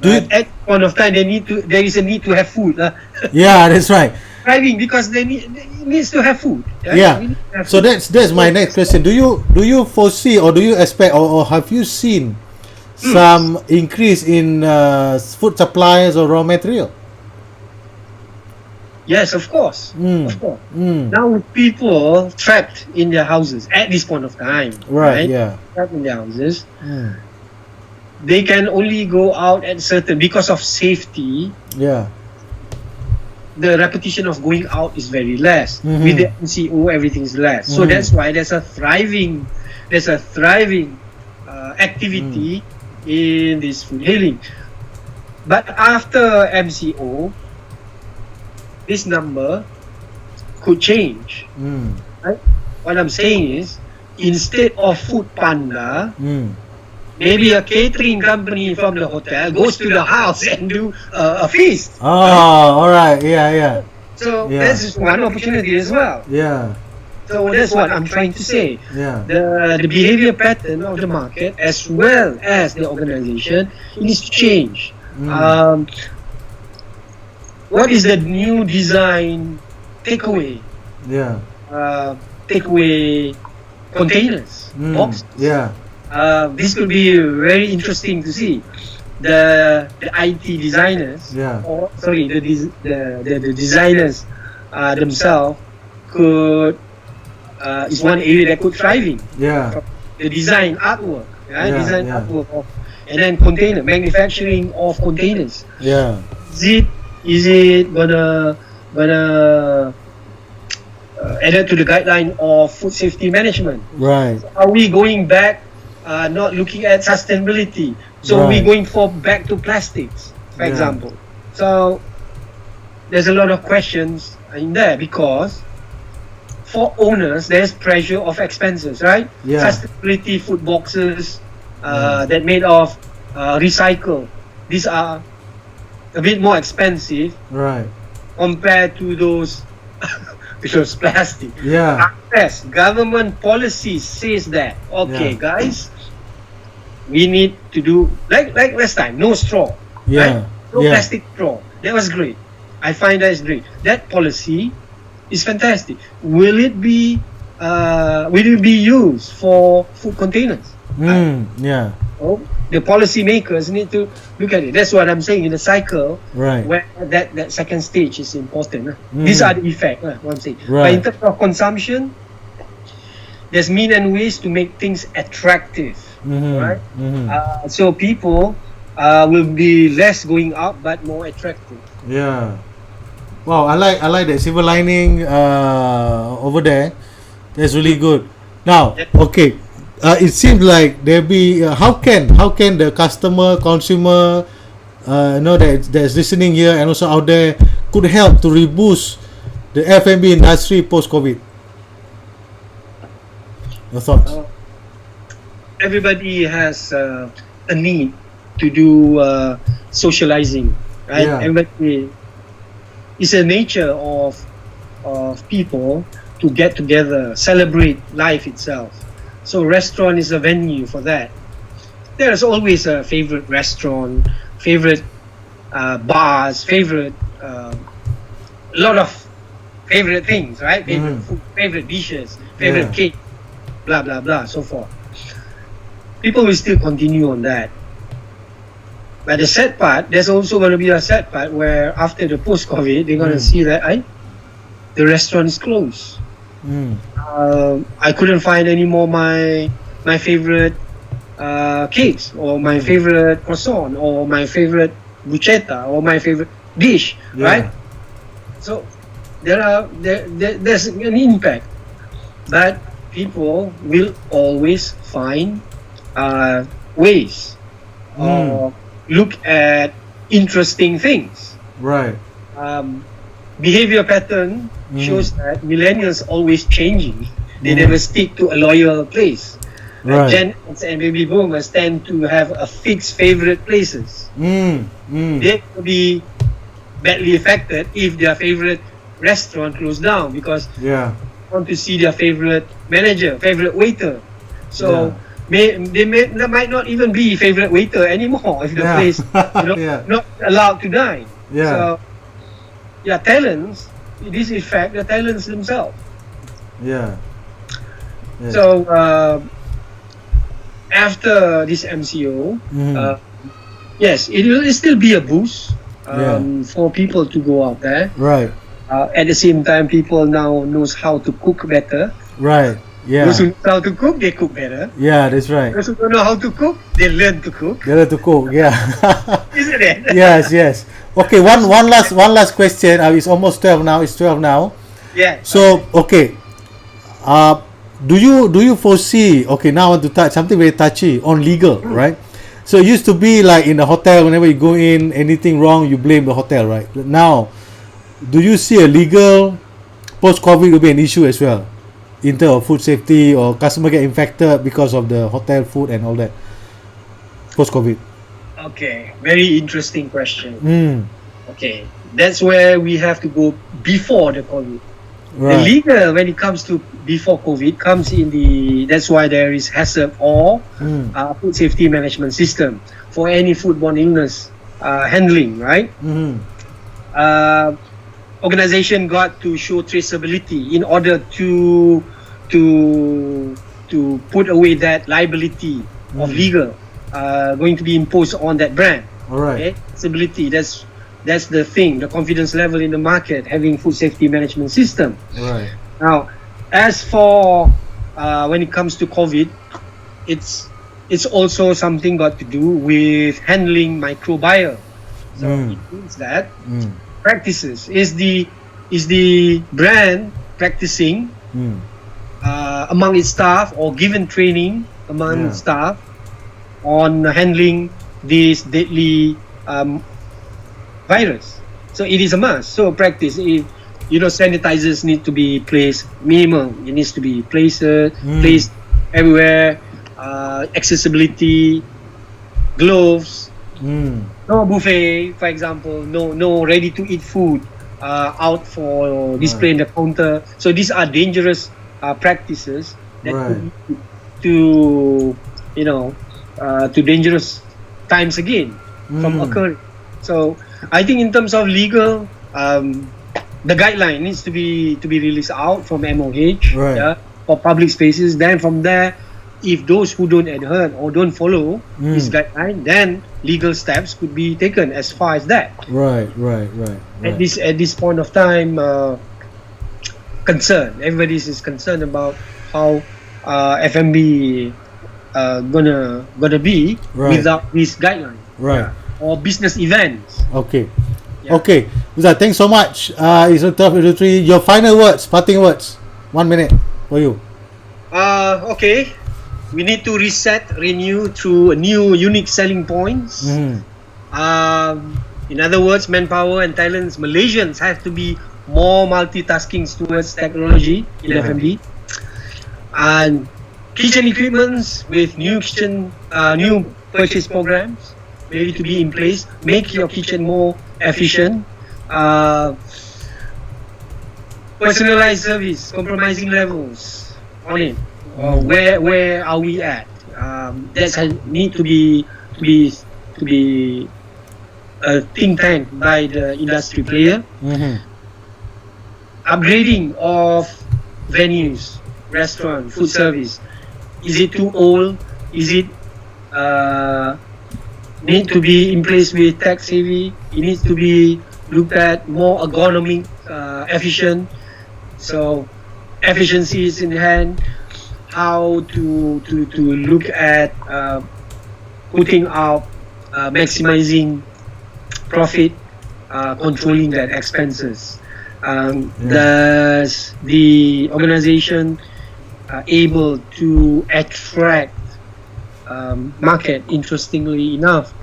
But at one of time, there is a need to have food. Yeah, that's right. Driving because they needs to have food. Yeah. We need to have So food. that's my next question. Do you foresee, or do you expect, or have you seen some increase in food supplies or raw material? Yes, of course. Mm. Of course. Mm. Now people trapped in their houses at this point of time. Right. Yeah. Trapped in their houses. Mm. They can only go out at certain because of safety. Yeah. The repetition of going out is very less. Mhm. With the MCO, everything is less. So Mhm. that's why there's a thriving activity in this food hailing. But after MCO, this number could change. Mm. Right? What I'm saying is, instead of Food Panda, Mm. maybe a catering company from the hotel goes to the house and do a feast. Oh, all right. Yeah. Yeah. So Yeah. that's one opportunity as well. Yeah. So that's what I'm trying to say. Yeah. The behavior pattern of the market as well as the organization needs to change. What is the new design takeaway? Yeah. Takeaway containers, boxes. Yeah. This could be very interesting to see. The IT designers, Yeah. or sorry, the designers themselves could is one area that could thriving. Yeah. The design artwork, Yeah, design yeah. artwork of, and then container manufacturing of containers. Yeah. Is it gonna added to the guideline of food safety management? Right. Are we going back, not looking at sustainability? So Right. we're going back to plastics, for Yeah. example. So there's a lot of questions in there because for owners, there's pressure of expenses, right? Yeah. Sustainability food boxes that made of recycle. These are a bit more expensive Right. compared to those those plastic. Yeah. Yes, government policy says that. Okay, Yeah. guys, we need to do like last time. No straw. Yeah. Right? No Yeah. plastic straw. That was great. I find that is great. That policy is fantastic. Will it be used for food containers? Yeah. Oh, the policy makers need to look at it. That's what I'm saying in the cycle. Right. Where that second stage is important. These are the effects. What I'm saying. But Right. in terms of consumption, there's means and ways to make things attractive, right? So people will be less going out but more attractive. Yeah. Wow, I like that silver lining over there. That's really good. Now, okay, it seems like there be how can the consumer that's listening here and also out there could help to reboost the F&B industry post COVID. Your thoughts? Everybody has a need to do socializing, right? Yeah. Everybody, it's a nature of people to get together, celebrate life itself. So restaurant is a venue for that. There's always a favorite restaurant, favorite bars, favorite a lot of favorite things, right? Favorite food, favorite dishes, favorite cake, blah blah blah, so forth. People will still continue on that. But the sad part, there's also going to be a sad part where after the post-COVID, they're going to see that the restaurant is closed. I couldn't find any more my favorite cakes or my favorite croissant or my favorite bruschetta or my favorite dish, right? So there's an impact, but people will always find ways or look at interesting things. Right. Behavior pattern shows that millennials always changing. They never stick to a loyal place. Right. Gen X and baby boomers tend to have a fixed favorite places. They will be badly affected if their favorite restaurant closed down because Yeah. they want to see their favorite manager, favorite waiter. So there might not even be favorite waiter anymore if the Yeah. place Yeah. not allowed to dine. Yeah. So yeah, talents. This is fact. The talents themselves. Yeah. Yeah. So after this MCO, yes, it will still be a boost for people to go out there. Right. At the same time, people now knows how to cook better. Right. Yeah. Those who know how to cook, they cook better. Yeah, that's right. Those who don't know how to cook, they learn to cook. They have to cook. Yeah. Isn't it? Yes. Yes. Okay. One last question. It's almost 12 now. It's 12 now. Yeah. So okay. Do you foresee? Okay, now I want to touch something very touchy on legal, right? So it used to be like in the hotel, whenever you go in, anything wrong, you blame the hotel, right? But now, do you see a legal post-COVID will be an issue as well, in terms of food safety or customer get infected because of the hotel food and all that post-COVID? Okay, very interesting question. Okay, that's where we have to go before the COVID. Right. The legal, when it comes to before COVID, comes in that's why there is HACCP or food safety management system for any foodborne illness handling, right? Organization got to show traceability in order to put away that liability of legal going to be imposed on that brand. All right. Okay? Traceability, that's the thing, the confidence level in the market, having food safety management system. Right. Now, as for when it comes to COVID, it's also something got to do with handling microbiome. So it means that practices is the brand practicing among its staff or given training among staff on handling this deadly virus. So it is a must. So practice. Sanitizers need to be placed minimum. It needs to be placed everywhere. Accessibility, gloves, no buffet, for example. No ready to eat food out for display in the counter. So these are dangerous practices that could lead to dangerous times again from occurring. So I think in terms of legal, the guideline needs to be released out from MOH for public spaces. Then from there, if those who don't adhere or don't follow this guideline, then legal steps could be taken as far as that. Right. At this point of time, everybody is concerned about how FMB gonna be without this guideline. Right. Or business events. Okay. Okay. Huza, thanks so much. It's 12:03. Your final words, parting words. 1 minute for you. Okay. We need to reset, renew through new unique selling points. In other words, manpower and talents. Malaysians have to be more multitasking towards technology in F&B. And kitchen equipments with new purchase programs ready to be in place. Make your kitchen more efficient. Personalized service, compromising levels on it. Where are we at? That need to be a think tank by the industry player. Upgrading of venues, restaurant, food service. Is it too old? Is it need to be in place with tech savvy? It needs to be looked at more ergonomic, efficient. So efficiency is in hand. How to look at putting out, maximizing profit, controlling that expenses. Does the organization able to attract market interestingly enough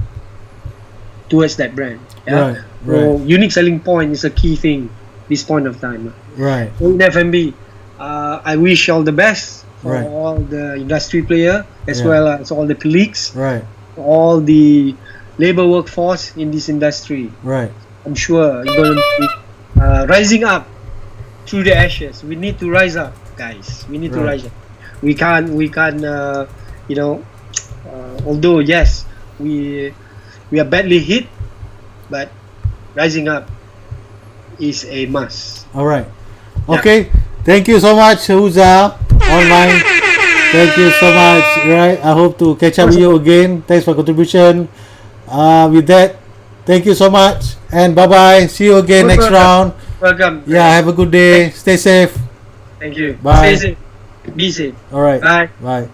towards that brand? Right. So unique selling point is a key thing this point of time. Right. So in F&B, I wish all the best for Right. all the industry player as Yeah. well as all the colleagues, Right. all the labor workforce in this industry. Right. I'm sure you're going to be rising up through the ashes. We need to rise up, guys. We need to Right. rise up. We can't, you know, although yes, we are badly hit, but rising up is a must. All right. Yeah. Okay. Thank you so much, Huza. Online. Thank you so much. Right. I hope to catch up with you again. Thanks for contribution. With that, thank you so much, and bye bye. See you again next round. Welcome. Yeah. Have a good day. Stay safe. Thank you. Bye. Stay safe. Be safe. All right. Bye. Bye.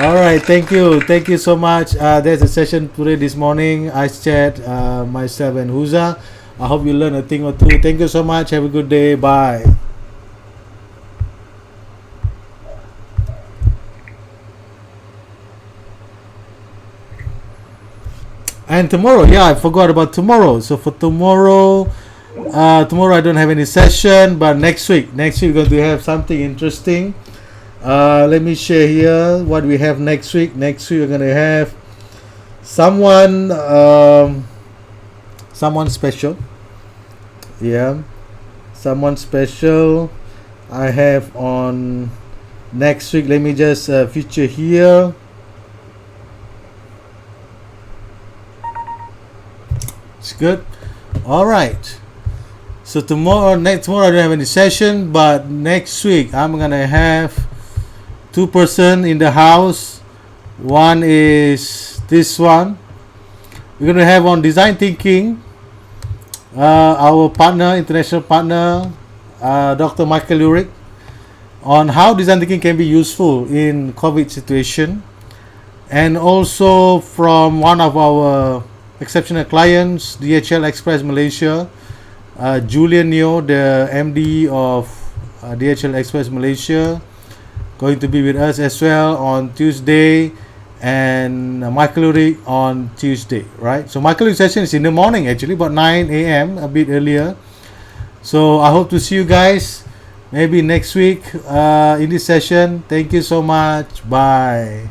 All right, thank you so much. There's a session today this morning. I chat myself and Huza. I hope you learn a thing or two. Thank you so much. Have a good day. Bye. And tomorrow, yeah, I forgot about tomorrow. So for tomorrow, tomorrow I don't have any session, but next week we're going to have something interesting. Let me share here what we have next week. Next week we're gonna have someone special. Yeah, someone special. I have on next week. Let me just feature here. It's good. All right. So tomorrow I don't have any session, but next week I'm gonna have two person in the house. One is this one. We're going to have on design thinking our partner, international partner, Dr. Michael Urick, on how design thinking can be useful in COVID situation, and also from one of our exceptional clients, DHL Express Malaysia, Julian Neo, the MD of DHL Express Malaysia, going to be with us as well on Tuesday, and Michael Urick on Tuesday, right? So Michael Urick's session is in the morning, actually, about 9 a.m., a bit earlier. So I hope to see you guys maybe next week in this session. Thank you so much. Bye.